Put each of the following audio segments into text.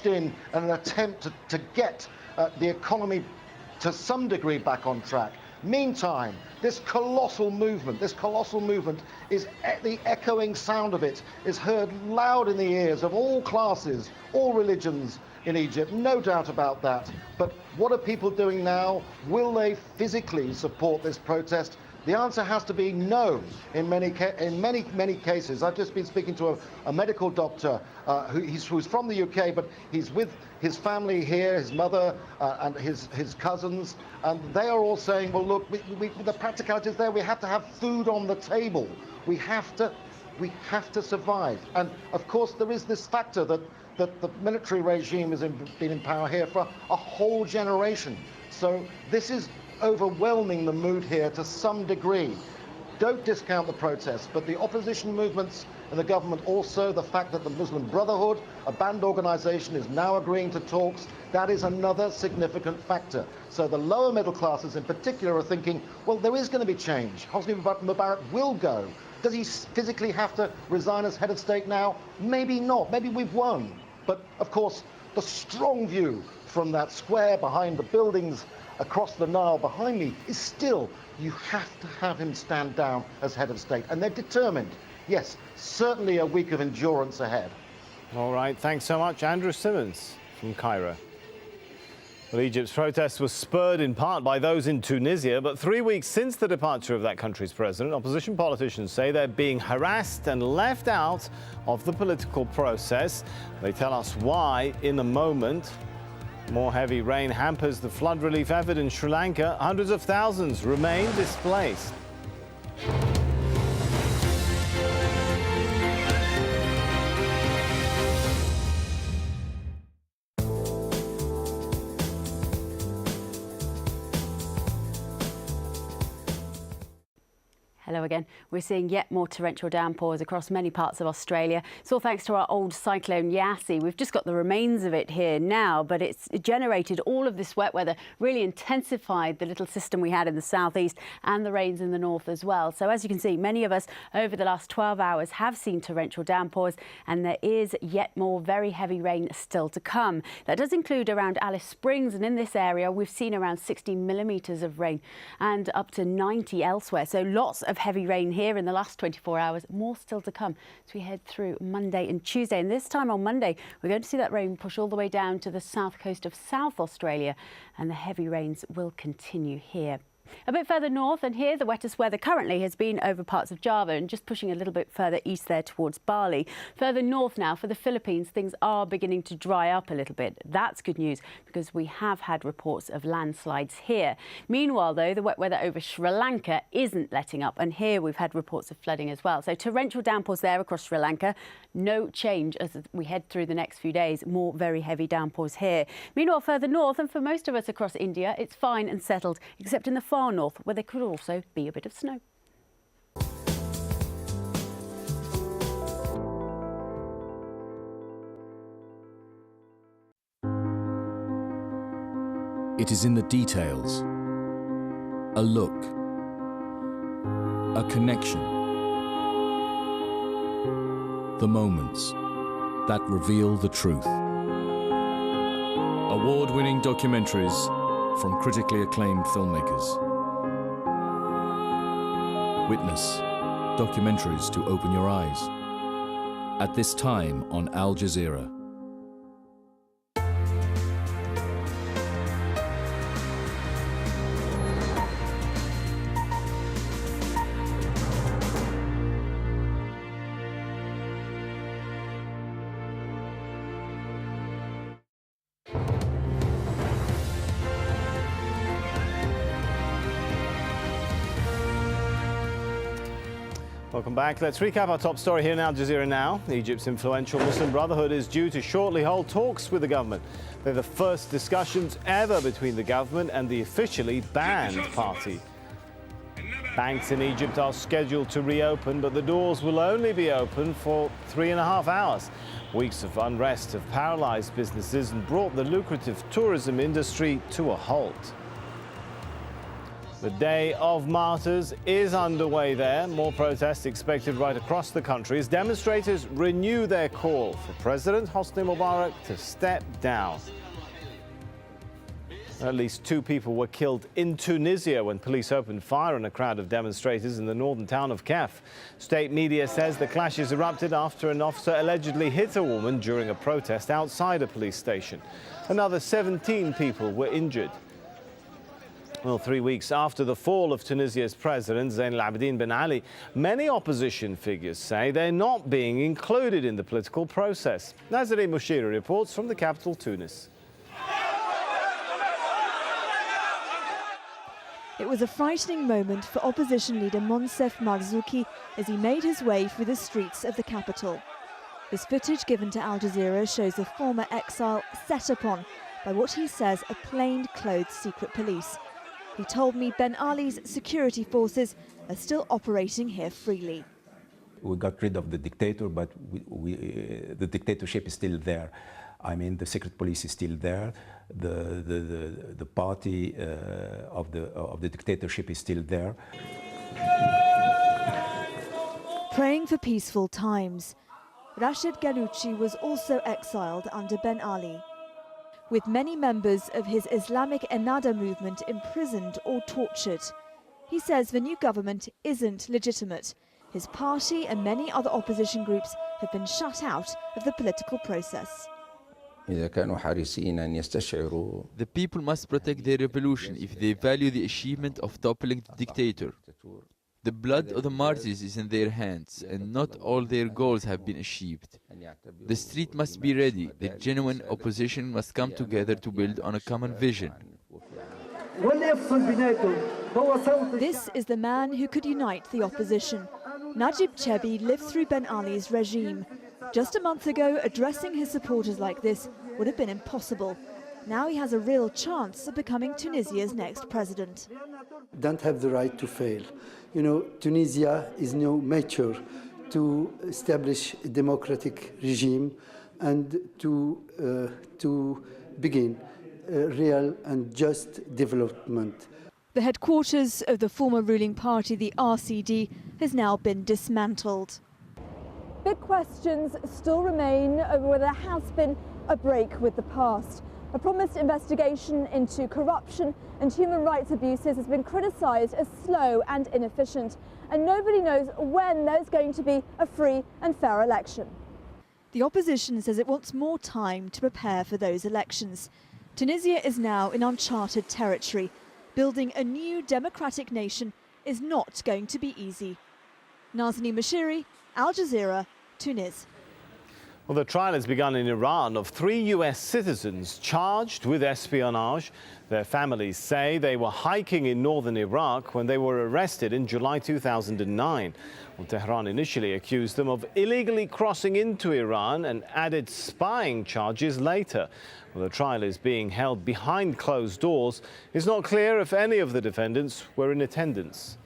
rushed in an attempt to get the economy to some degree back on track. Meantime, this colossal movement is the echoing sound of it is heard loud in the ears of all classes, all religions in Egypt, no doubt about that. But what are people doing now? Will they physically support this protest? The answer has to be no in many cases. I've just been speaking to a medical doctor who's from the UK, but he's with his family here, his mother and his cousins, and they are all saying, well, look, the practicality is there. We have to have food on the table. We have to survive. And of course, there is this factor that the military regime has been in power here for a whole generation. So this is overwhelming the mood here to some degree. Don't discount the protests, but the opposition movements and the government, also the fact that the Muslim Brotherhood, a banned organization, is now agreeing to talks, that is another significant factor. So the lower middle classes in particular are thinking, well, there is going to be change. Hosni Mubarak will go. Does he physically have to resign as head of state now? Maybe not. Maybe we've won. But of course, the strong view from that square behind the buildings across the Nile behind me is still, you have to have him stand down as head of state. And they're determined. Yes, certainly a week of endurance ahead. All right, thanks so much, Andrew Simmons from Cairo. Well, Egypt's protest was spurred in part by those in Tunisia, but 3 weeks since the departure of that country's president, opposition politicians say they're being harassed and left out of the political process. They tell us why in a moment. More heavy rain hampers the flood relief effort in Sri Lanka. Hundreds of thousands remain displaced. Hello again. We're seeing yet more torrential downpours across many parts of Australia. It's all thanks to our old cyclone Yasi. We've just got the remains of it here now, but it generated all of this wet weather, really intensified the little system we had in the southeast and the rains in the north as well. So as you can see, many of us over the last 12 hours have seen torrential downpours, and there is yet more very heavy rain still to come. That does include around Alice Springs, and in this area we've seen around 60 millimetres of rain and up to 90 elsewhere. So lots of heavy rain here in the last 24 hours, more still to come as we head through Monday and Tuesday. And this time on Monday, we're going to see that rain push all the way down to the south coast of South Australia, and the heavy rains will continue here. A bit further north, and here the wettest weather currently has been over parts of Java and just pushing a little bit further east there towards Bali. Further north now for the Philippines, things are beginning to dry up a little bit. That's good news because we have had reports of landslides here. Meanwhile, though, the wet weather over Sri Lanka isn't letting up, and here we've had reports of flooding as well. So torrential downpours there across Sri Lanka. No change as we head through the next few days. More very heavy downpours here. Meanwhile, further north, and for most of us across India, it's fine and settled, except in the far north, where there could also be a bit of snow. It is in the details. A look. A connection. The moments that reveal the truth. Award-winning documentaries from critically acclaimed filmmakers. Witness documentaries to open your eyes. At this time on Al Jazeera. Welcome back. Let's recap our top story here in Al Jazeera now. Egypt's influential Muslim Brotherhood is due to shortly hold talks with the government. They're the first discussions ever between the government and the officially banned party. Banks in Egypt are scheduled to reopen, but the doors will only be open for 3.5 hours. Weeks of unrest have paralyzed businesses and brought the lucrative tourism industry to a halt. The Day of Martyrs is underway there. More protests expected right across the country as demonstrators renew their call for President Hosni Mubarak to step down. At least 2 people were killed in Tunisia when police opened fire on a crowd of demonstrators in the northern town of Kef. State media says the clashes erupted after an officer allegedly hit a woman during a protest outside a police station. Another 17 people were injured. Well, 3 weeks after the fall of Tunisia's president, Zain al-Abidine Ben Ali, many opposition figures say they're not being included in the political process. Nazaré Mouchiri reports from the capital, Tunis. It was a frightening moment for opposition leader Monsef Marzouki as he made his way through the streets of the capital. This footage given to Al Jazeera shows a former exile set upon by what he says are plainclothes secret police. He told me Ben Ali's security forces are still operating here freely. We got rid of the dictator, but the dictatorship is still there. I mean, the secret police is still there. The party of the dictatorship is still there. Praying for peaceful times. Rashid Ghannouchi was also exiled under Ben Ali, with many members of his Islamic Ennahda movement imprisoned or tortured. He says the new government isn't legitimate. His party and many other opposition groups have been shut out of the political process. The people must protect their revolution if they value the achievement of toppling the dictator. The blood of the martyrs is in their hands, and not all their goals have been achieved. The street must be ready. The genuine opposition must come together to build on a common vision. This is the man who could unite the opposition. Najib Chebi lived through Ben Ali's regime. Just a month ago, addressing his supporters like this would have been impossible. Now he has a real chance of becoming Tunisia's next president. Don't have the right to fail. You know, Tunisia is now mature to establish a democratic regime and to begin real and just development. The headquarters of the former ruling party, the RCD, has now been dismantled. Big questions still remain over whether there has been a break with the past. A promised investigation into corruption and human rights abuses has been criticised as slow and inefficient, and nobody knows when there's going to be a free and fair election. The opposition says it wants more time to prepare for those elections. Tunisia is now in uncharted territory. Building a new democratic nation is not going to be easy. Nazaré Mouchiri, Al Jazeera, Tunis. Well, the trial has begun in Iran of 3 US citizens charged with espionage. Their families say they were hiking in northern Iraq when they were arrested in July 2009. Well, Tehran initially accused them of illegally crossing into Iran and added spying charges later. Well, the trial is being held behind closed doors. It's not clear if any of the defendants were in attendance.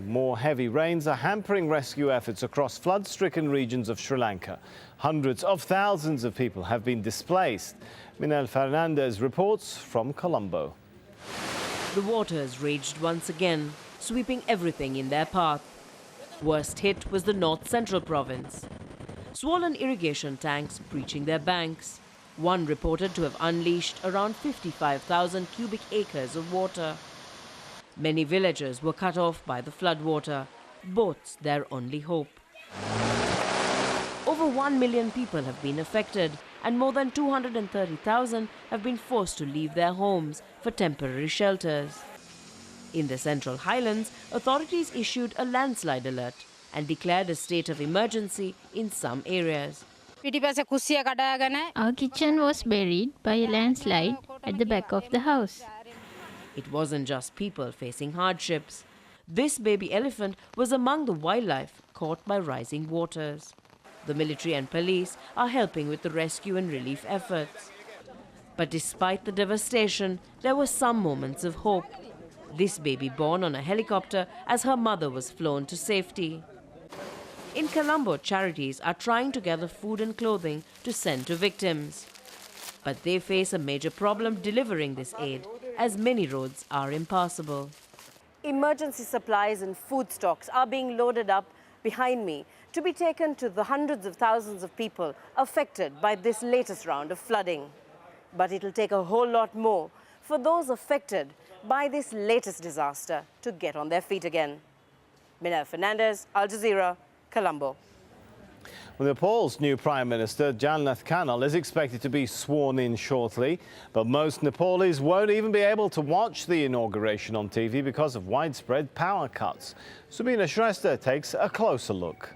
More heavy rains are hampering rescue efforts across flood-stricken regions of Sri Lanka. Hundreds of thousands of people have been displaced. Minel Fernandez reports from Colombo. The waters raged once again, sweeping everything in their path. Worst hit was the north-central province. Swollen irrigation tanks breaching their banks. One reported to have unleashed around 55,000 cubic acres of water. Many villagers were cut off by the floodwater, boats their only hope. Over 1 million people have been affected, and more than 230,000 have been forced to leave their homes for temporary shelters. In the Central Highlands, authorities issued a landslide alert and declared a state of emergency in some areas. Our kitchen was buried by a landslide at the back of the house. It wasn't just people facing hardships. This baby elephant was among the wildlife caught by rising waters. The military and police are helping with the rescue and relief efforts. But despite the devastation, there were some moments of hope. This baby born on a helicopter as her mother was flown to safety. In Colombo, charities are trying to gather food and clothing to send to victims. But they face a major problem delivering this aid. as many roads are impassable. Emergency supplies and food stocks are being loaded up behind me to be taken to the hundreds of thousands of people affected by this latest round of flooding. But it'll take a whole lot more for those affected by this latest disaster to get on their feet again. Minna Fernandez, Al Jazeera, Colombo. Well, Nepal's new Prime Minister, Jannath Kanal, is expected to be sworn in shortly, but most Nepalese won't even be able to watch the inauguration on TV because of widespread power cuts. Subina Shrestha takes a closer look.